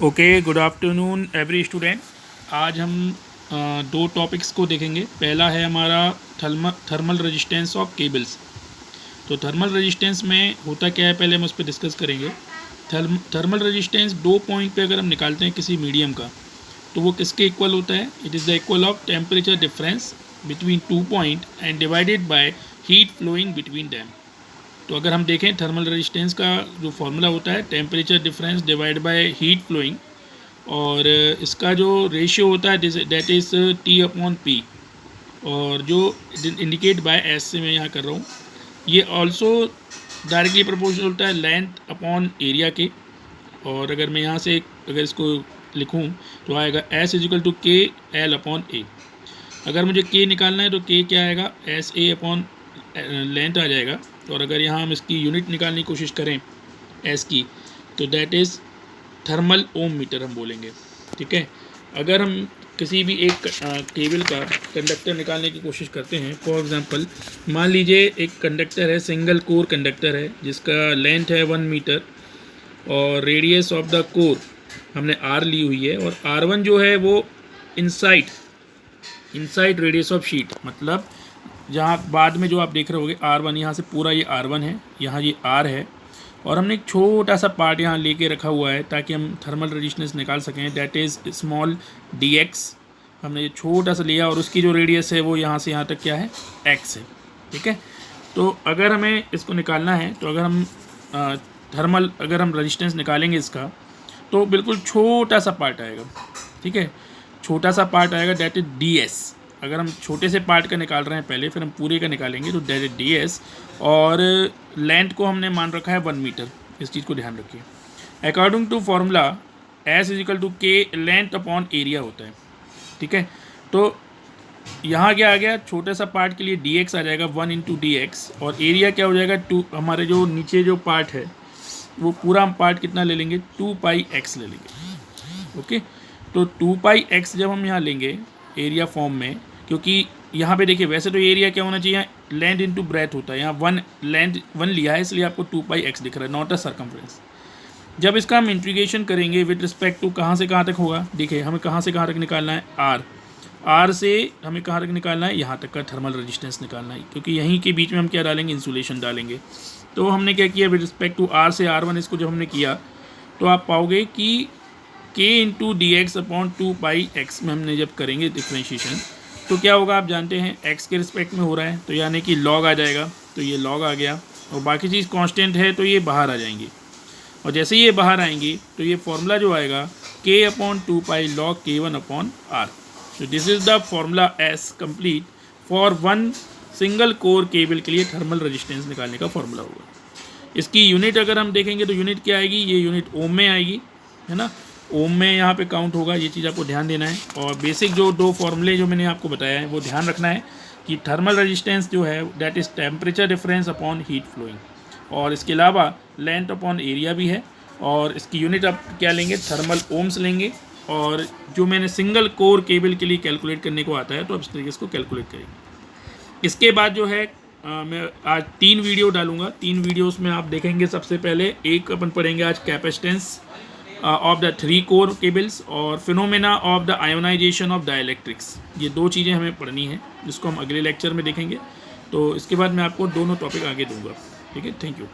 Okay, good afternoon every student. आज हम दो टॉपिक्स को देखेंगे। पहला है हमारा थर्मल रेजिस्टेंस ऑफ केबल्स। तो थर्मल रेजिस्टेंस में होता क्या है, पहले हम उस पर डिस्कस करेंगे। थर्मल रेजिस्टेंस दो पॉइंट पे अगर हम निकालते हैं किसी मीडियम का, तो वो किसके इक्वल होता है? It is the equal of temperature difference between 2 point and divided by heat flowing between them. तो अगर हम देखें थर्मल रेजिस्टेंस का जो फॉर्मूला होता है temperature difference divide by heat flowing, और इसका जो रेशियो होता है that is T upon P, और जो इंडिकेट बाय एस से मैं यहाँ कर रहा हूँ। ये ऑल्सो डायरेक्टली प्रोपोर्शनल होता है लेंथ अपॉन एरिया के। और अगर मैं यहाँ से अगर इसको लिखूँ तो आएगा S इजिकल टू के एल अपॉन ए। अगर मुझे K निकालना है तो K क्या आएगा? एस ए अपॉन लेंथ आ जाएगा। और अगर यहाँ हम इसकी यूनिट निकालने की कोशिश करें S की, तो that is thermal ohm metre हम बोलेंगे। ठीक है। अगर हम किसी भी एक केबल का कंडक्टर निकालने की कोशिश करते हैं, फॉर एग्जांपल मान लीजिए एक कंडक्टर है, सिंगल कोर कंडक्टर है जिसका लेंथ है 1 मीटर और रेडियस ऑफ द कोर हमने R ली हुई है, और R1 जो है वो इनसाइड रेडियस ऑफ शीट, मतलब जहाँ बाद में जो आप देख रहे होगे R1, यहाँ से पूरा ये R1 है, यहाँ ये R है, और हमने एक छोटा सा पार्ट यहाँ लेके रखा हुआ है ताकि हम थर्मल रेजिस्टेंस निकाल सकें। That is small dx। हमने ये छोटा सा लिया और उसकी जो रेडियस है वो यहाँ से यहाँ तक क्या है? x है। ठीक है। तो अगर हमें इसको निकालना है, तो अगर हम अगर हम रेजिस्टेंस निकालेंगे इसका, तो बिल्कुल छोटा सा पार्ट आएगा। ठीक है, छोटा सा पार्ट आएगा, दैट इज ds। अगर हम छोटे से पार्ट का निकाल रहे हैं पहले, फिर हम पूरे का निकालेंगे, तो दैट इज ds। और लेंथ को हमने मान रखा है 1 मीटर। इस चीज़ को ध्यान रखिए। According to formula S equal to के लेंथ अपॉन एरिया होता है। ठीक है। तो यहाँ क्या आ गया? छोटे सा पार्ट के लिए dx आ जाएगा 1 इंटू dx, और एरिया क्या हो जाएगा? 2। हमारे जो नीचे जो पार्ट है वो पूरा हम पार्ट कितना ले लेंगे? 2 पाई x ले लेंगे। ओके। तो 2 पाई x जब हम यहाँ लेंगे एरिया फॉर्म में, क्योंकि यहाँ पे देखिए वैसे तो एरिया क्या होना चाहिए? लेंथ इंटू ब्रेथ होता है। यहाँ लेंथ 1 लिया है, इसलिए आपको 2 पाई x दिख रहा है, नॉट अ सर्कमफ्रेंस। जब इसका हम इंटीग्रेशन करेंगे विद रिस्पेक्ट टू कहाँ से कहाँ तक होगा, देखिए हमें कहाँ से कहाँ तक निकालना है? R से हमें कहाँ तक निकालना है? यहाँ तक का थर्मल रेजिस्टेंस निकालना है, क्योंकि यहीं के बीच में हम क्या डालेंगे? इंसुलेशन डालेंगे। तो हमने क्या किया? विद रिस्पेक्ट टू R से R1 इसको जब हमने किया, तो आप पाओगे कि k into D x upon 2 पाई x में हमने जब करेंगे डिफ्रेंशिएशन, तो क्या होगा? आप जानते हैं x के रिस्पेक्ट में हो रहा है, तो यानी कि log आ जाएगा। तो ये log आ गया, और बाकी चीज़ कांस्टेंट है तो ये बाहर आ जाएंगी, और जैसे ही ये बाहर आएंगी तो ये फॉर्मूला जो आएगा k अपॉन 2 पाई log k1 अपॉन r। तो this is the formula S complete for one single core cable के लिए थर्मल रेजिस्टेंस निकालने का फॉर्मूला होगा। इसकी यूनिट अगर हम देखेंगे तो यूनिट क्या आएगी? ये यूनिट ओम में आएगी, है ना? ओम में यहाँ पे काउंट होगा, ये चीज़ आपको ध्यान देना है। और बेसिक जो दो फॉर्मूले जो मैंने आपको बताया है वो ध्यान रखना है कि थर्मल रेजिस्टेंस जो है that is temperature difference upon heat flowing, और इसके अलावा लेंथ अपॉन एरिया भी है। और इसकी यूनिट आप क्या लेंगे? थर्मल ओम्स लेंगे। और जो मैंने सिंगल कोर केबल के लिए कैलकुलेट करने को आता है, तो अब इस तरीके से कैलकुलेट करेंगे। इसके बाद जो है मैं आज 3 वीडियो डालूंगा। 3 वीडियोस में आप देखेंगे। सबसे पहले एक अपन पढ़ेंगे आज capacitance of the 3 core cables, और phenomena of the ionization of dielectrics. ये 2 चीज़ें हमें पढ़नी है, जिसको हम अगले लेक्चर में देखेंगे। तो इसके बाद मैं आपको दोनों टॉपिक आगे दूंगा। ठीक है, थैंक यू।